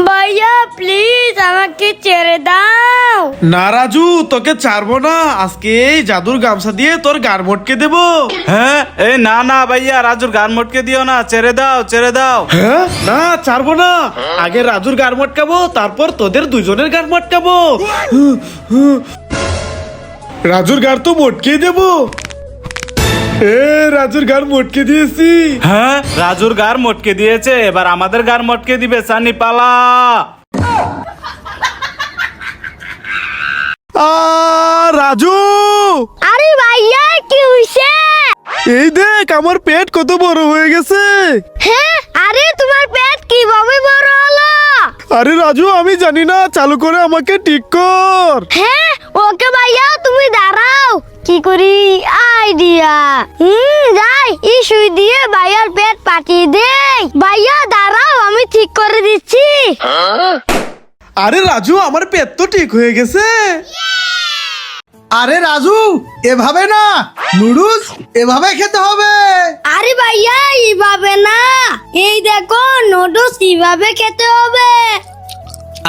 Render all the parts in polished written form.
ভাইয়া প্লিজ আমাকে ছেড়ে দাও। না রাজু, তোকে ছাড়বো না। আজকে এই জাদুর গামছা দিয়ে তোর গার মটকে দেবো। হ্যাঁ এই না না ভাইয়া, রাজুর গান মটকে দিও না, ছেড়ে দাও ছেড়ে দাও। হ্যাঁ না, ছাড়বো না। আগে রাজুর গার মটকাবো, তারপর তোদের দুজনের গার মটকাবো। রাজুর গার তো মটকে দেবো। রাজুর গার মটকে দিয়েছি। হ্যাঁ রাজুর গার মটকে দিয়েছে, এবার আমাদের গার মটকে দিবে। সানি পালা। রাজু, আরে ভাইয়া কি হইছে? এই দেখ আমার পেট কত বড় হয়ে গেছে। হ্যাঁ, আরে তোমার পেট কিভাবে বড় হলো? আরে রাজু, আমি জানি না, চালু করে আমাকে ঠিক কর। হ্যাঁ ওকে ভাইয়া, তুমি দাঁড়াও। কি করি আইডিয়া? যাই এই সুই দিয়ে ভাইয়ার পেট পাঠিয়ে দেই। ভাইয়া দাঁড়াও, আমি ঠিক করে দিচ্ছি। আরে রাজু, আমার পেট তো ঠিক হয়ে গেছে। আরে রাজু, এভাবে না, নুডলস এভাবে খেতে হবে। আরে ভাইয়া এইভাবে না, এই দেখো নুডলস কিভাবে খেতে হবে।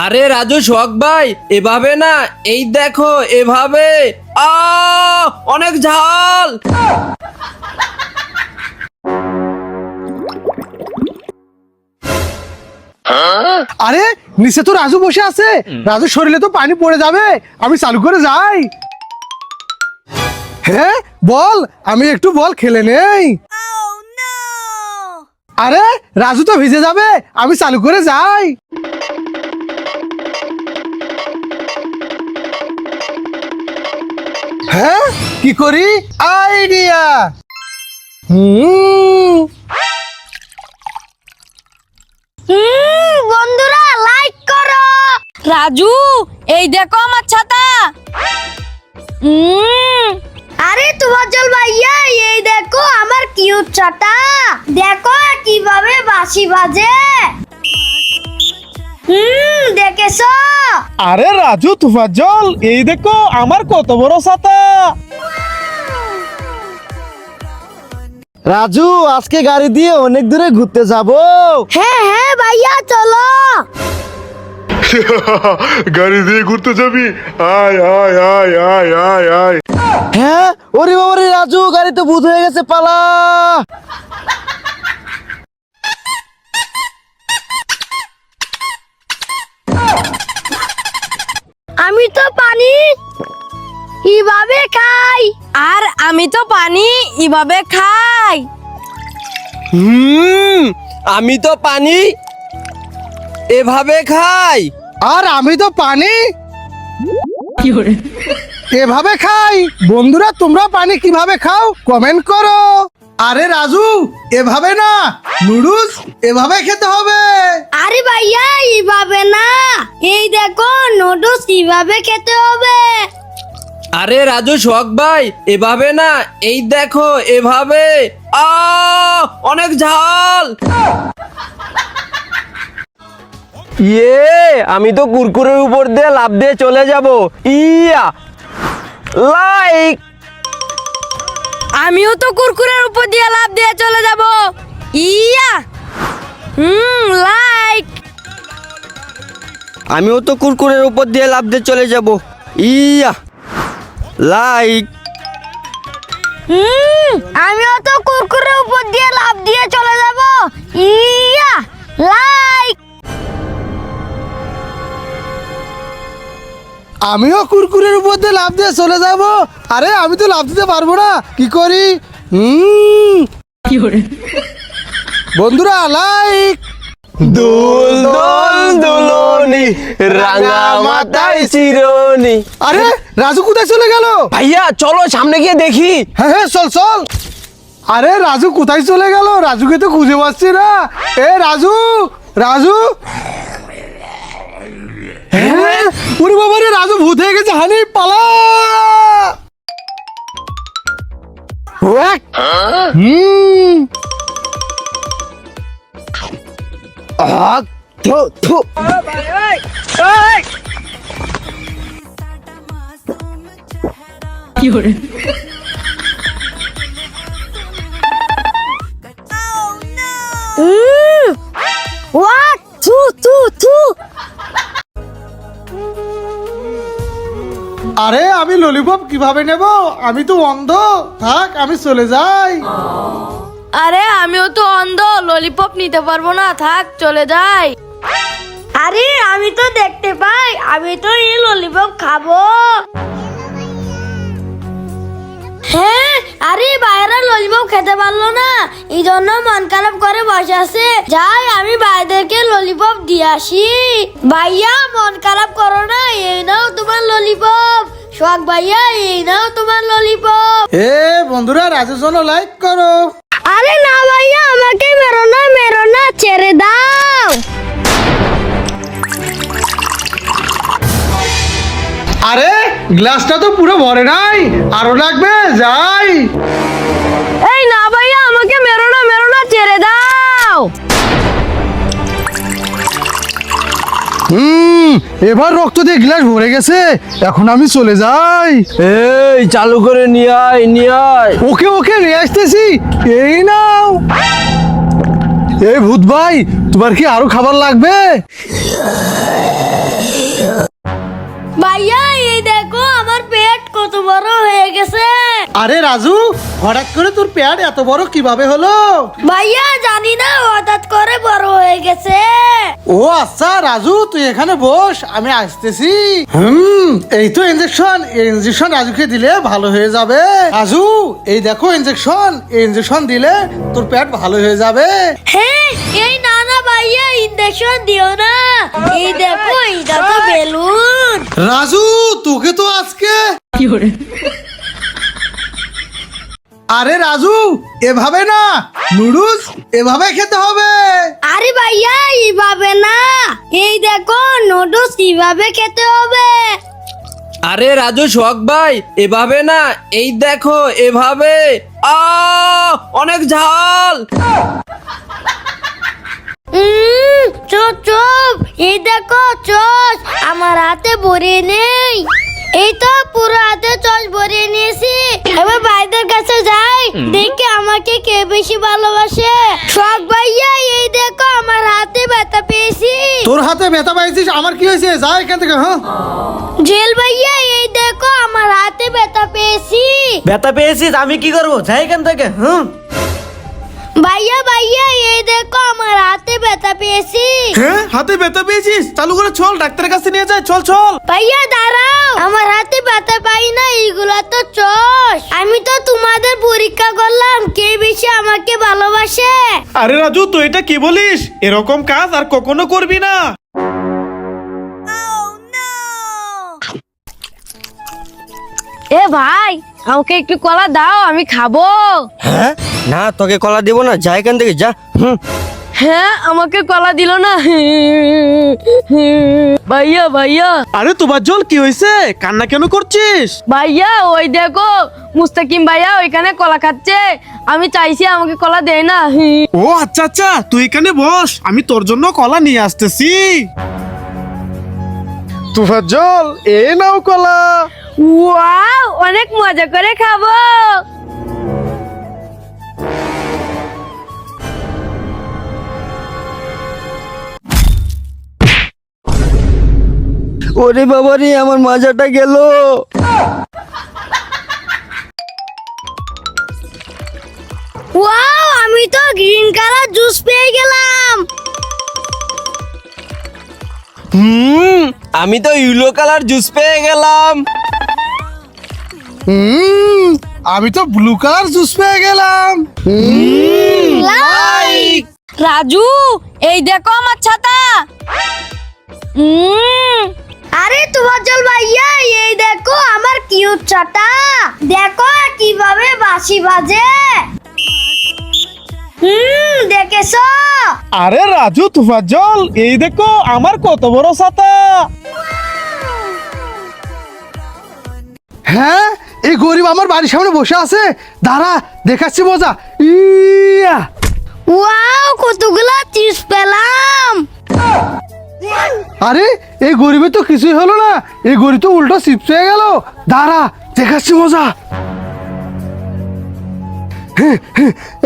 আরে রাজু শখ ভাই, এভাবে না, এই দেখো এভাবে। অনেক ঝাল। আরে নিচে তো রাজু বসে আছে, রাজুর শরীরে তো পানি পড়ে যাবে। আমি চালু করে যাই। হ্যাঁ বল, আমি একটু বল খেলে নেই। আরে রাজু তো ভিজে যাবে, আমি চালু করে যাই। হ্যাঁ কি করি আইডিয়া। বন্ধুরা লাইক করো। রাজু এই দেখো আমার ছাতা। আরে তোমার জল ভাইয়া, এই দেখো আমার কিউট ছাতা। দেখো কিভাবে বাঁশি বাজে। দেখেছো? আরে রাজু তুফাজ্জল, এই দেখো আমার কত বড় ছাতা। রাজু আজকে গাড়ি দিয়ে অনেক দূরে ঘুরতে যাব। হ্যাঁ হ্যাঁ ভাইয়া চলো। গাড়ি দিয়ে ঘুরতে যাবি? আয় আয় আয় আয় আয় আয়। হ্যাঁ ওরে বাবা রে, রাজু গাড়ি তো ভূত হয়ে গেছে, পালা। আমি তো পানি এভাবে খাই। আর আমি তো পানি এভাবে খাই। আমি তো পানি এভাবে খাই। আর আমি তো পানি এভাবে খাই। বন্ধুরা তোমরা পানি কিভাবে খাও কমেন্ট করো। আরে রাজু এভাবে না, নুডলস এভাবে খেতে হবে। আরে ভাইয়া এভাবে না, এই দেখো নুডলস কিভাবে খেতে হবে। আরে রাজু শখ ভাই, এভাবে না, এই দেখো এভাবে। অনেক ঝাল। আমি তো কুরকুরের উপর দিয়ে লাফ দিয়ে চলে যাব। ইয়া লাইক। আমিও তো কুরকুরের উপর দিয়ে লাফ দিয়ে চলে যাব। ইয়া লাইক। আমিও তো কুরকুরের উপর দিয়ে লাফ দিয়ে চলে যাব। ইয়া লাইক। আমিও তো কুরকুরের উপর দিয়ে লাফ দিয়ে চলে যাব। ইয়া লাইক। আমিও কুরকুরের উপর দিয়ে লাফ দিয়ে চলে যাব। আরে আমি তো লাফ দিতে পারবো না, কি করি? বন্ধুরা লাইক। দোল দোল দোলনি, রাঙা মাথায় চিরনি। আরে রাজু কোথায় চলে গেল? ভাইয়া চলো সামনে গিয়ে দেখি। হ্যাঁ হ্যাঁ চল চল। আরে রাজু কোথায় চলে গেল? রাজুকে তো খুঁজে পাচ্ছি না। এ রাজু, রাজু। হ্যাঁ ওরে বাবা রে, রাজু ভূত হয়ে গেছে। হানি পালা। থু থু। What? Two. আরে আমি ললিপপ কিভাবে নেব? আমি তো অন্ধ। থাক, আমি চলে যাই। আরে আমিও তো অন্ধ, ললিপপ নিতে পারবো না, থাক চলে যাই। আরে আমি তো দেখতে পাই, আমি তো এই ললিপপ খাবো। হ্যাঁ, আরে বাইরে ললিপপ খেতে পারলো না, এই জন্য মন খারাপ করে বসে আছে। যাই আমি ভাইদেরকে ললিপপ দিয়ে আসি। ভাইয়া মন খারাপ করো না, এই নাও তোমার ললিপপ। শখ ভাইয়া, এই নাও তোমার ললিপপ। এ বন্ধুরা, রাজুর জন্য লাইক করো। আরে না ভাইয়া, আমাকে মেরো না, ছেড়ে দাও। আরে গ্লাসটা তো পুরো ভরে নাই, আরো লাগবে। যাই। এই না ভাইয়া, আমাকে মেরো না, ছেড়ে দাও। এবার রক্ত দিয়ে গ্লাস ভরে গেছে, এখন আমি চলে যাই। এই চালু করে নিয়ে আয়। ওকে ওকে নিয়ে আসতেছি। এই নাও। এই ভূত ভাই, তোমার কি আরো খাবার লাগবে? ভাইয়া এই দেখো, আমার পেট কত বড় হয়ে গেছে। আরে রাজু, হঠাৎ করে তোর পেট এত বড় কিভাবে হলো? ভাইয়া জানি না, হঠাৎ করে বড় হয়ে গেছে। ও আচ্ছা রাজু, তুই এখানে বস, আমি আসতেছি। এই তো ইনজেকশন। এই ইনজেকশন রাজুকে দিলে ভালো হয়ে যাবে। রাজু, এই দেখো ইনজেকশন। এই ইনজেকশন দিলে তোর পেট ভালো হয়ে যাবে। হ্যাঁ, এই না ভাইয়া, ইনজেকশন দিও না। এই দেখো, এটা তো বেলুন। রাজু, তোকে তো আজকে। আরে রাজু, এভাবে না, নুডলস এভাবে খেতে হবে। আরে ভাইয়া এইভাবে না, এই দেখো নুডলস কিভাবে খেতে হবে। আরে রাজু, শখ ভাই, এভাবে না, এই দেখো এভাবে। অনেক ঝাল। চুপ, এই দেখো চস আমার হাতে ভরে নেই। এই তো পুরো হাতে চস ভরিয়ে নিয়েছি। এবার ভাইদের কাছে যাই, দেখি আমাকে কে বেশি ভালোবাসে। শখ ভাইয়া, এই দেখো আমার হাতে ব্যথা পেয়েছি। তোর হাতে ব্যথা পাইছিস, আমার কি হয়েছে? যা এখান থেকে। হ্যাঁ, জেল ভাইয়া, এই দেখো আমার হাতে ব্যথা পেয়েছি। ব্যথা পেয়েছিস, আমি কি করবো? যাই এখান থেকে। ভাইয়া এই দেখো আমার হাতে ব্যথা পেয়েছি। হ্যাঁ, হাতে ব্যথা পেয়েছিস? চালু করে চল, ডাক্তারের কাছে নিয়ে যায়। চল। ভাইয়া দাঁড়াও, আমার হাতে ব্যথা পাই না, এইগুলা তো চোষ। আমি তো তোমাদের পরীক্ষা করলাম কে বেশি আমাকে ভালোবাসে। আরে রাজু, তুই এটা কি বলিস? এরকম কাজ আর কখনো করবি না। এ ভাই, আমাকে একটু কলা দাও, আমি খাবো। হ্যাঁ, না তোকে কলা দেবো না, যা এখান থেকে যা। হ্যাঁ, আমাকে কলা দিল না। ভাইয়া আরে তোমার জল কি হয়েছে? কান্না কেন করছিস? ভাইয়া, ওই দেখো মুস্তাকিম ভাইয়া ওইখানে কলা খাচ্ছে, আমি চাইছি আমাকে কলা দেয় না। ও আচ্ছা, তুই এখানে বস, আমি তোর জন্য কলা নিয়ে আসতেছি। তুফাজ্জল, এ নাও কলা। ওয়াও, অনেক মজা করে খাবো। ওরে বাবা রে, আমার মজাটা গেল। ওয়াও, আমি তো গ্রিন কালার জুস পেয়ে গেলাম। আমি তো ইয়েলো কালার জুস পেয়ে গেলাম। আমি তো ব্লু কালার জুস পেয়ে গেলাম। লাইক। রাজু, এই দেখো আমার ছাতা। আরে তুফাজ্জল ভাইয়া, এই দেখো আমার কিউট ছাতা। দেখো কিভাবে বাঁশি বাজে। দেখেছো? আরে রাজু, তুফাজ্জল, এই দেখো আমার কত বড় ছাতা। হ্যাঁ, এই গরিব আমার বাড়ির সামনে বসে আছে। দাঁড়া, দেখাচ্ছি মজা। ইয়া, ওয়াও, কতগুলা চিপস পেলাম। আরে এই গরিবের তো কিছুই হলো না, এই গরিব তো উল্টো চিপস হয়ে গেল। দাঁড়া, দেখাচ্ছি মজা।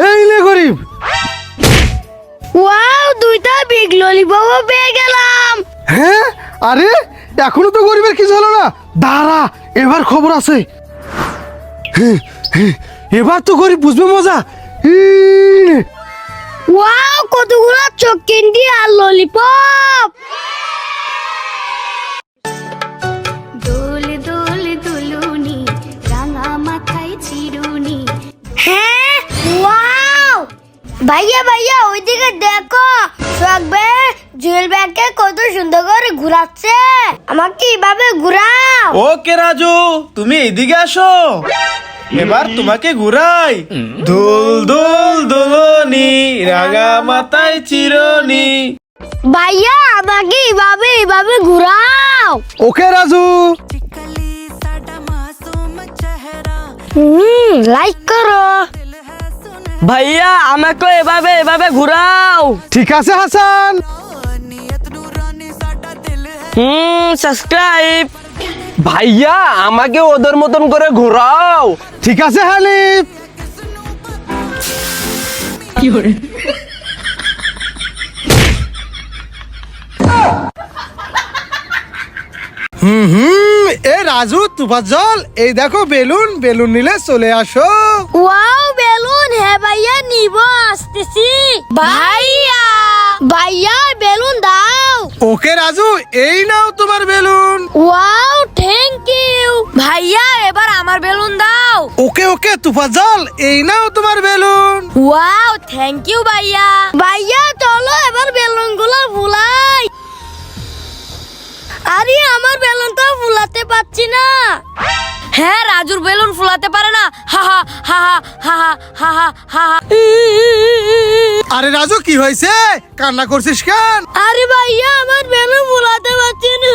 এই লে গরিব। ওয়াও, দুইটা বিগ ললিপপ পেয়ে গেলাম। হ্যাঁ, আরে এখনো তো গরিবের কিছু হলো না, দাঁড়া, এবার খবর আছে। এবার তো গরিব বুঝবে মজা। ওয়াও, কতগুলো চোখ ক্যান্ডি আর ললিপপ। দোল দোল দুলুনি রাঙা মাথায় চিরুনি। হ্যাঁ, ওয়াও ভাইয়া ভাইয়া ওইদিকে দেখো, সোহাগ ভাই জুয়েল ব্যাগকে কত সুন্দর করে ঘুরাচ্ছে। আমাকে এইভাবে ঘুরাও। ওকে রাজু, তুমি এদিকে আসো, এবার তোমাকে ঘুরাই। দুল দুল দুলনি রাঙা মাথায় চিরনি। ভাইয়া আমাকে এইভাবে ঘুরাও। ওকে রাজু। লাইক করো। ভাইয়া আমাকে এভাবে ঘুরাও। ঠিক আছে হাসান। সাবস্ক্রাইব। ভাইয়া আমাকে ওদের মতন করে ঘোরাও। ঠিক আছে হানিফ। এ রাজু তুফাজ্জল, এই দেখো বেলুন, বেলুন নিলে চলে আসো। ওয়াও বেলুন, হ্যাঁ ভাইয়া নিব, আসতেছি। ভাইয়া ভাইয়া বেলুন দাও। ওকে রাজু, এই নাও তোমার বেলুন। Wow thank you. ভাইয়া এবার আমার বেলুন দাও। ওকে ওকে তুফাজ্জল, এই নাও তোমার বেলুন। ওয়াও থ্যাংক ইউ ভাইয়া। ভাইয়া চলো এবার বেলুন গুলো ফুলাই। আরে আমার বেলুন তো ফুলাতে পারছি না। হ্যাঁ, রাজুর বেলুন ফুলাতে পারে না। হা হা হা হা হা হা হা হা হা। আরে রাজু কি হয়েছে, কান্না করছিস কেন? আরে ভাইয়া আমার বেলুন ফুলাতে পারছি না।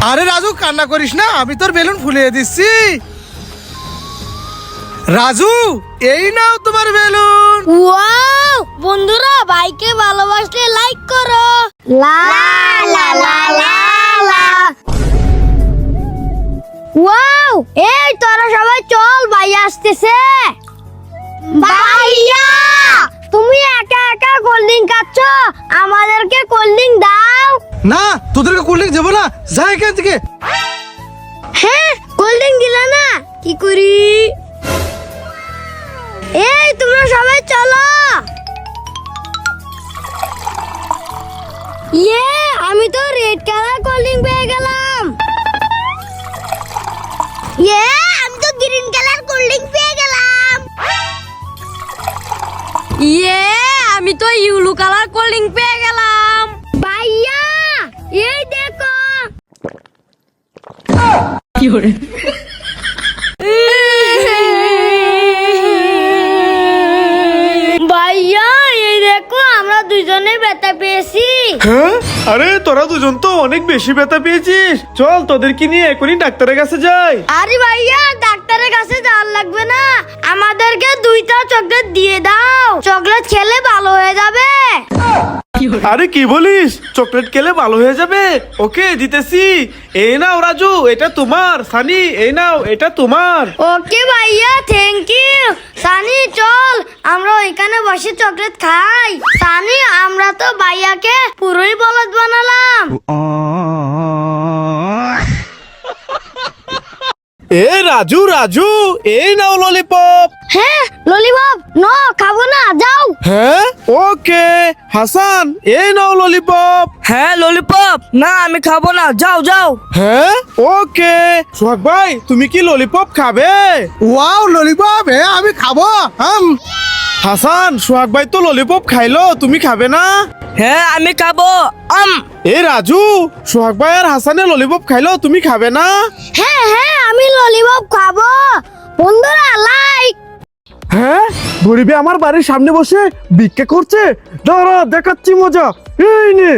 আরে রাজু কান্না করিস না, আমি তোর বেলুন ফুলিয়ে দিচ্ছি। রাজু, এই নাও তোমার বেলুন। ওয়াও বন্ধুরা, ভাইকে ভালোবাসলে লাইক করো। লা লা লা লা লা। ওয়াও, এই তোরা সবাই চল, ভাইয়া আসতেছে। ভাইয়া তুমি একা একা কোল্ড ড্রিঙ্ক খাচ্ছ, আমাদেরকে কোল্ড ড্রিঙ্ক দাও। না, তোদেরকে কোল্ড ড্রিঙ্ক দেবো না, যা এখান থেকে। হ্যাঁ, কোল্ড ড্রিঙ্ক দিলা না, কি করি? এই তোমরা সবাই চলো। ইয়ে, আমি তো রেড কালার কোল্ড ড্রিঙ্ক পেয়ে গেলাম। ইয়ে, আমি তো গ্রিন কালার কোল্ড ড্রিঙ্ক পেয়ে গেলাম। ইয়ে, আমি তো ইউলু কালার কোল্ড ড্রিঙ্ক পেয়ে গেলাম। ভাইয়া এই দেখো। ভাইয়া এই দেখো, আমরা দুজনে ব্যথা পেয়েছি। হ্যাঁ, আরে তোরা দুজন তো অনেক বেশি ব্যথা পেয়েছিস। চল তোদেরকে নিয়ে এখনই ডাক্তারের কাছে যাই। আরে ভাইয়া ডাক্তারের কাছে যাওয়ার লাগবে না, আমাদেরকে 2টা চকলেট দিয়ে দাও, চকলেট খেলে ভালো হয়ে যাবে। আরে কি বলিস, চকলেট খেলে ভালো হয়ে যাবে? ওকে দিতেছি। এই নাও রাজু, এটা তোমার। সানি এই নাও, এটা তোমার। ওকে ভাইয়া থ্যাংক ইউ। সানি চল আমরা ওইখানে বসে চকলেট খাই। সানি আমরা তো ভাইয়াকে পুরোই বলদ বানালাম। এ রাজু রাজু, এই নাও ললিপপ। হ্যাঁ ললিপপ, নো খাবো না, যাও। হ্যাঁ ওকে। হাসান এই নাও ললিপপ। হ্যাঁ ললিপপ, না আমি খাবো না, যাও যাও। হ্যাঁ ওকে। সোহাগ ভাই তুমি কি ললিপপ খাবে? ওয়াও ললিপপ, হ্যাঁ আমি খাবো। হাসান, সোহাগ ভাই তো ললিপপ খাইলো, তুমি খাবে না? হ্যাঁ আমি খাবো। এ রাজু, সোহাগ ভাই আর হাসানে ললিপপ খাইলো, তুমি খাবে না? হ্যাঁ হ্যাঁ আমি ললিপপ খাবো। বন্ধুরা লাইক। হ্যাঁ, গরিবে আমার বাড়ির সামনে বসে ভিক্ষা করছে, দাঁড়া দেখাচ্ছি মজা। এই নে।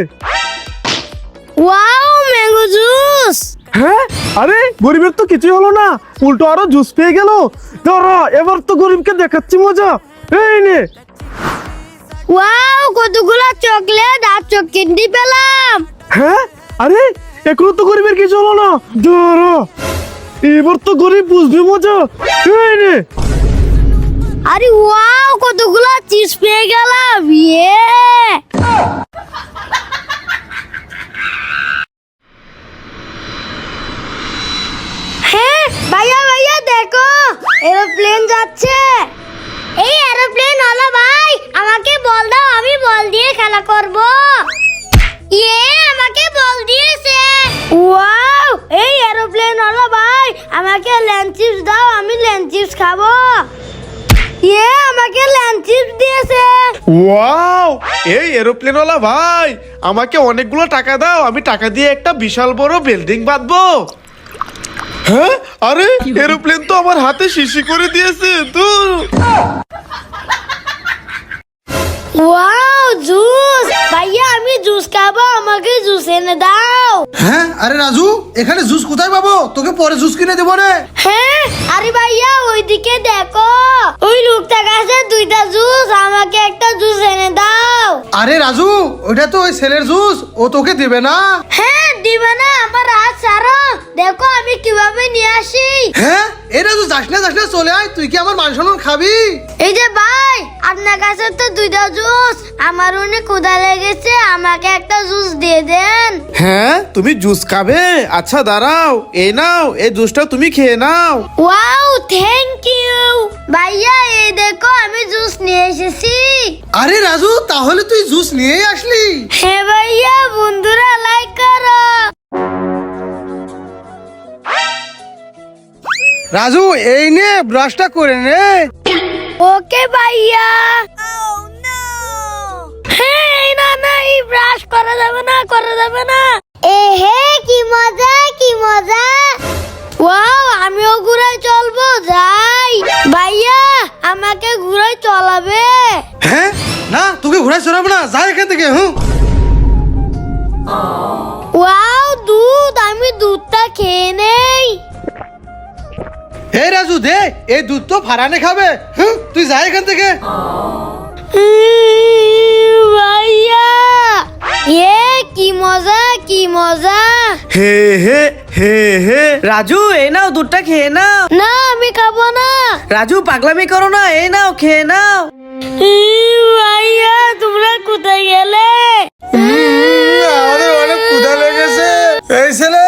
Wow mango juice. হ্যাঁ, আরে গরিবের তো কিছুই হলো না, উল্টো আরো জুস পেয়ে গেল। দাঁড়া, এবার তো গরিবকে দেখাচ্ছি মজা। এই নে। ওয়াও কতগুলা চকলেট আর চক ক্যান্ডি পেলাম। হ্যাঁ, আরে এখনো তো গরিবের কিছু হলো না। দাঁড়া, এবার তো গরিব বুঝবে মজা। এই নে। আরে ওয়াও কতগুলা চিজ পেয়ে গেলাম। ইয়ে। এরোপ্লেন যাচ্ছে। এই এরোপ্লেন হলো ভাই, আমাকে বল দাও, আমি বল দিয়ে খেলা করব। আমাকে বল দিয়েছে। ওয়াও, এই এরোপ্লেন হলো ভাই, আমাকে ল্যান্ড চিপস দাও, আমি ল্যান্ড চিপস খাবো। আমাকে ল্যান্ড চিপস দিয়েছে। ওয়াও, এই এরোপ্লেনওয়ালা ভাই, আমাকে অনেকগুলো টাকা দাও, আমি টাকা দিয়ে একটা বিশাল বড় বিল্ডিং বাঁধবো। হ্যাঁ, আরে এরোপ্লেন তো আমার হাতে শিশি করে দিয়েছে। তুই ওয়াও, জুস। ভাইয়া আমি জুস খাবো, আমাকে জুস এনে দাও। হ্যাঁ, আরে রাজু, এখানে জুস কোথায় পাবো? তোকে পরে জুস কিনে দেবো রে। হ্যাঁ, আরে ভাইয়া ওইদিকে দেখো, ওই লোকটা কাছে দুইটা জুস, আমাকে একটা জুস এনে দাও। আরে রাজু, ওটা তো ওই ছেলের জুস, ও তোকে দেবে না। হ্যাঁ, দিবে না, আমার হাত ছাড়ো, দেখো আমি কিভাবে নিয়ে আসি। হ্যাঁ, এই রাজু, যাস না চলে আয়, তুই কি আমার মান সম্মান খাবি? এই যে ভাই, আপনার কাছে তো দুইটা জুস, আমার অনেক ক্ষুধা লেগেছে, আমাকে একটা জুস দিয়ে দেন। হ্যাঁ, তুমি জুস খাবে? আচ্ছা দাঁড়াও, এই নাও, এই জুসটা তুমি খেয়ে নাও। ওয়াও, থ্যাংক ইউ ভাইয়া, এই দেখো আমি জুস নিয়ে এসেছি। আরে রাজু, তাহলে তুই জুস নিয়েই আসলি? হ্যাঁ ভাইয়া, বন্ধুরা লাইক করো। রাজু, এই নে ব্রাশটা করে নে। ওকে ভাইয়া। হ্যাঁ, না, এই ব্রাশ করা যাবে না, করা যাবে না। হে, কি মজা, কি মজা। ওয়াও, আমিও ঘুরাই চলবো, যাই। ভাইয়া আমাকে ঘুরাই চলাবে? হ্যাঁ, না, তোকে ঘোড়ায় চড়াবো না, যা এখান থেকে। ওয়াও, দুধ, আমি দুধটা খেয়ে নেই। এই রাজু, দে, এই দুধ তো ফারানে খাবে। তুই যা এখান থেকে। ভাইয়া, কি মজা, কি মজা। হে হে হে হে। রাজু, এই নাও দুধটা খেয়ে নাও। না, আমি খাবো না। রাজু, পাগলামি করো না, এই নাও খেয়ে নাও। ভাইয়া, তোমরা কোথায় গেলে? আমাদের অনেক ক্ষুধা লেগেছে। এই ছেলে,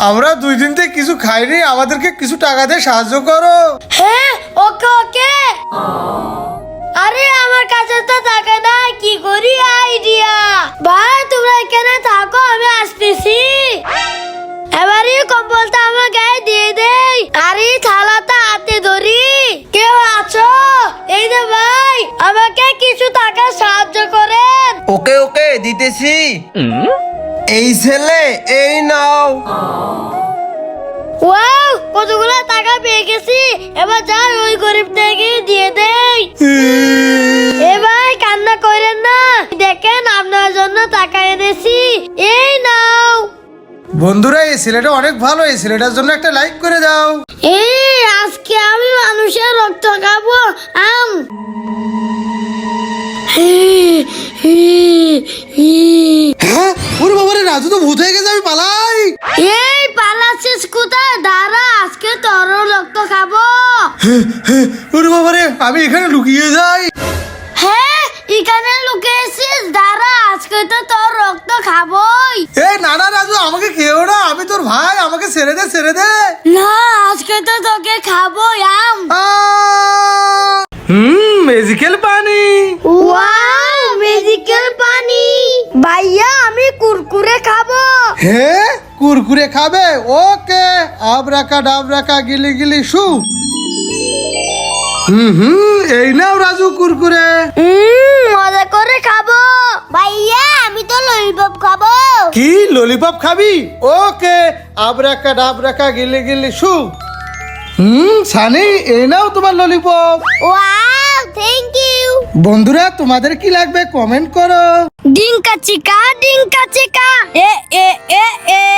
আমরা 2 দিন থেকে কিছু খাইনি, আমাদেরকে কিছু টাকা দিয়ে সাহায্য করো। হ্যাঁ, ওকে ওকে। আরে আমার কাছে তো টাকা নাই, কি করি? আইডিয়া। ভাই তোমরা এখানে থাকো, আমি আসতেছি। এবারে কম্বলটা আমার গায়ে দিয়ে দেই, আর এই থালাটা হাতে ধরি। কেউ আছো? এই যে ভাই, আমাকে কিছু টাকা সাহায্য করেন। ওকে দিতেছি। এই ছেলে, এই নাও। ওয়াও, কতগুলো টাকা পেয়ে গেছি, এবার যাই ওই গরিবটাকে দিয়ে দেই। এবার কান্না করেন না, দেখেন আপনার জন্য টাকা এনেছি, এই নাও। বন্ধুরা, এই ছেলেটা অনেক ভালো, এই ছেলেটার জন্য একটা লাইক করে দাও। এই আজকে আমি মানুষের রক্ত খাবো। হ্যাঁ, ওরে বাবারে, রাজু তো ভূত হয়ে গেছে, আমি পালাই। এই পালাচ্ছিস কোথায়? দাঁড়া, আজকে তোর রক্ত খাবো। ওরে বাবারে, আমি এখানে লুকিয়ে যাই। হ্যাঁ, এখানে লুকিয়েছিস, দাঁড়া, আজকে তো তোর রক্ত খাবোই। না রাজু, আমাকে খেও না, আমি তোর ভাই, আমাকে ছেড়ে দে। না, আজকে তো তোকে খাবো। ম্যাজিক্যাল পানি। ওয়াও, ম্যাজিক্যাল পানি। ভাইয়া আমি কুরকুরে খাবো। হ্যাঁ, কুরকুরে খাবে? ওকে, আবরাকা ডাবরাকা গিলি গিলি শু। এই নাও রাজু কুরকুরে। মজা করে খাবো। ভাইয়া আমি তো ললিপপ খাবো। কি ললিপপ খাবি? ওকে, আবরাকা ডাবরাকা গিলি গিলি শু। সানি, এই নাও তোমার ললিপপ। Wow, thank you. বন্ধুরা, তোমাদের কি লাগবে কমেন্ট করো। ডিঙ্কা চিকা, ডিঙ্কা চিকা, এ এ এ এ।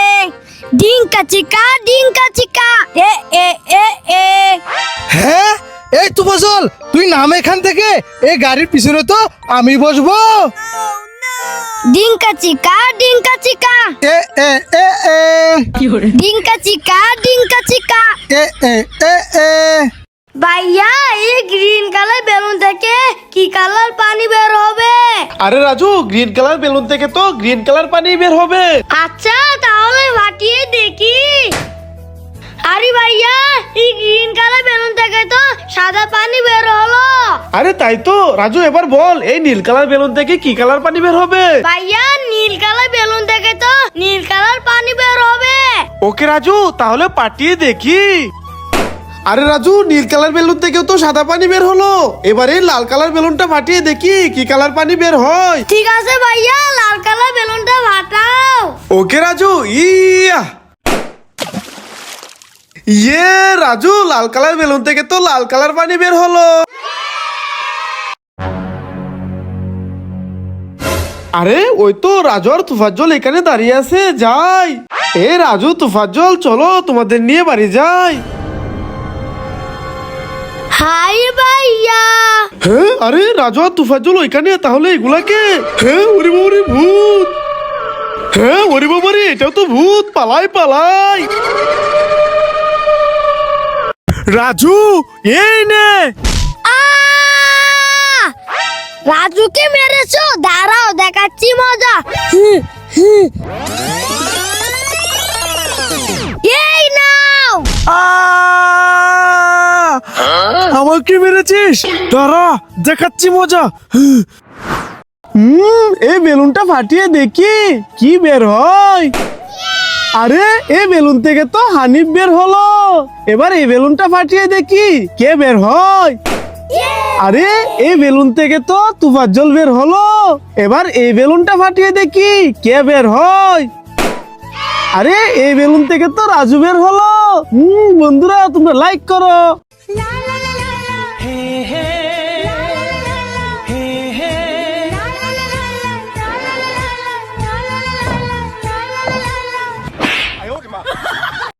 ডিঙ্কা চিকা, ডিঙ্কা চিকা, এ এ এ এ। হ্যাঁ, এই তো বসল, তুই নাম এখান থেকে, এই গাড়ির পিছনে তো আমি বসবো। ডিঙ্কা চিকা, ডিঙ্কা চিকা, এ এ এ এ। ডিঙ্কা চিকা, ডিঙ্কা চিকা, এ এ এ এ। ভাইয়া এই গ্রিন কালার বেলুন থেকে কি কালার পানি বের হবে? আরে রাজু, গ্রিন কালার বেলুন থেকে তো গ্রিন কালার পানি বের হবে। আচ্ছা তাহলে ফাটিয়ে দেখি। আরে ভাইয়া এই গ্রিন কালার বেলুন থেকে তো সাদা পানি বের হলো। আরে তাই তো রাজু, এবার বল এই নীল কালার বেলুন থেকে কি কালার পানি বের হবে? ভাইয়া নীল কালার বেলুন থেকে তো নীল কালার পানি বের হবে। ওকে রাজু, তাহলে পাঠিয়ে দেখি। আরে রাজু, নীল কালার বেলুন থেকেও তো সাদা পানি বের হলো, এবারে লাল কালার বেলুনটা ফাটিয়ে দেখি কি কালার পানি বের হয়। ঠিক আছে ভাইয়া, লাল কালার বেলুনটা ফাটাও। ওকে রাজু, ইয়া ইয়ে রাজু, লাল কালার বেলুন থেকে তো লাল কালার পানি বের হলো। আরে ওই তো রাজু আর তুফাজ্জল এখানে দাঁড়িয়ে আছে, যাই। এ রাজু তুফাজ্জল, চলো তোমাদের নিয়ে বাড়ি যাই। হাই ভাইয়া। হ্যাঁ, আরে রাজু আর তুফাজ্জল ওইখানে, তাহলে এগুলাকে? হ্যাঁ, ওরে বাবারে ভূত। হ্যাঁ, ওরে বাবারে, এটাও তো ভূত, পালাই পালাই। রাজু এই নে। রাজুকে মেরেছো, দাঁড়াও দেখাচ্ছি মজা। এই নাও। আমাকে মেরেছিস, দাঁড়া দেখাচ্ছি মজা। এই বেলুনটা ফাটিয়ে দেখি কি বের হয়। আরে এই বেলুন থেকে তো হানিফ বের হলো, এবার এই বেলুনটা ফাটিয়ে দেখি কে বের হয়। আরে এই বেলুন থেকে তো তুফাজ্জল বের হলো, এবার এই বেলুনটা ফাটিয়ে দেখি কে বের হয়। আরে এই বেলুন থেকে তো রাজু বের হলো। বন্ধুরা তোমরা লাইক করো।